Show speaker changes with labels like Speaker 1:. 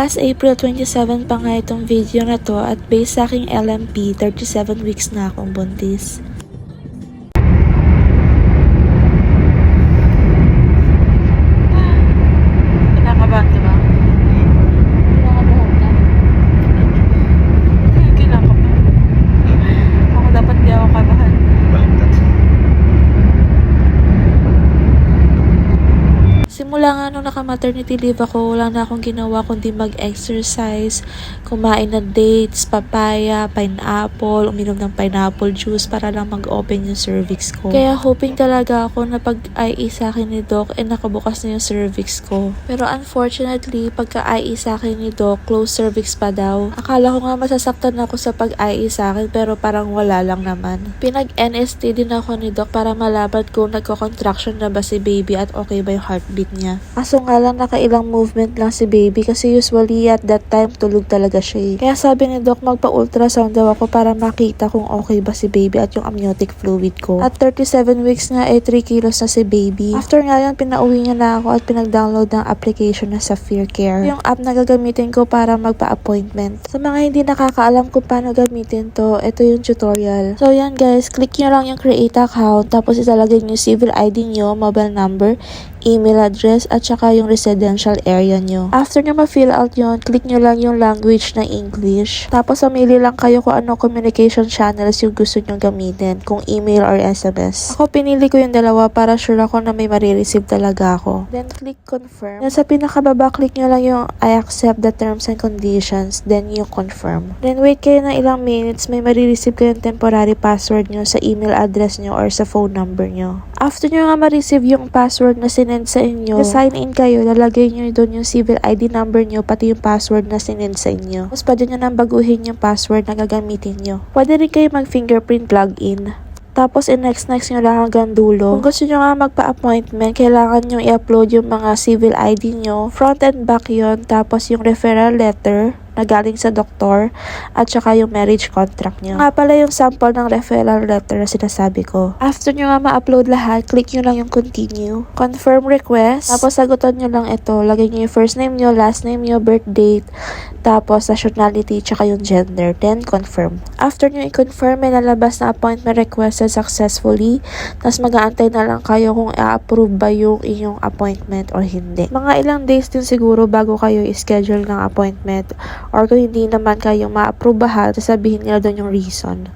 Speaker 1: Last April 27 pa nga itong video na to at based sa aking LMP, 37 weeks na akong buntis. Kinakabahan ka ba? Kinakabahan ka? Kinakabahan. Ako dapat di ako kabahan. Simula nga nung naka-maternity leave ako, wala na akong ginawa kundi mag-exercise, kumain ng dates, papaya, pineapple, uminom ng pineapple juice para lang mag-open yung cervix ko. Kaya hoping talaga ako na pag-IE sa akin ni Doc, nakabukas na yung cervix ko. Pero unfortunately, pagka-IE sa akin ni Doc, closed cervix pa daw. Akala ko nga masasaktan ako sa pag-IE sa akin pero parang wala lang naman. Pinag-NST din ako ni Doc para malaman kung nagko-contraction na ba si baby at okay ba yung heartbeat niya. Kaso nga lang nakailang movement lang si baby kasi usually at that time tulog talaga siya. Kaya sabi ni Doc magpa-ultrasound daw ako para makita kung okay ba si baby at yung amniotic fluid ko. At 37 weeks nga 3 kilos na si baby. After nga yan pinauwi niya na ako at pinag-download ng application na sa Fear Care. Yung app na gagamitin ko para magpa-appointment. Sa mga hindi nakakaalam kung paano gamitin to, ito yung tutorial. So yan guys, click nyo lang yung create account tapos ilalagay nyo yung civil ID nyo, mobile number, email address, at saka yung residential area nyo. After nyo ma-fill out yun, click nyo lang yung language na English. Tapos mamili lang kayo kung anong communication channels yung gusto nyo gamitin, kung email or SMS. Ako pinili ko yung dalawa para sure ako na may marireceive talaga ako. Then click confirm. Then sa pinakababa, click nyo lang yung I accept the terms and conditions, then yung confirm. Then wait kayo na ilang minutes, may marireceive kayong temporary password nyo sa email address nyo or sa phone number nyo. After nyo nga ma-receive yung password na sinend sa inyo, sign in kayo, lalagay nyo doon yung civil ID number nyo, pati yung password na sinend sa inyo. Tapos pwede nyo nang baguhin yung password na gagamitin nyo. Pwede rin kayo mag-fingerprint login. Tapos next nyo lang hanggang dulo. Kung gusto nyo nga magpa-appointment, kailangan nyo i-upload yung mga civil ID nyo. Front and back yon, tapos yung referral letter na galing sa doktor at saka yung marriage contract nyo. Nga pala yung sample ng referral letter na sinasabi ko. After nyo nga ma-upload lahat, click nyo lang yung continue. Confirm request. Tapos sagutan nyo lang ito. Lagay nyo yung first name nyo, last name nyo, birth date, tapos nationality, tsaka yung gender. Then confirm. After nyo i-confirm, may nalabas na appointment requested successfully. Tapos mag-aantay na lang kayo kung i-approve ba yung inyong appointment or hindi. Mga ilang days din siguro bago kayo i-schedule ng appointment. Or kung hindi naman kayo ma-approvehan, sabihin nila doon yung reason.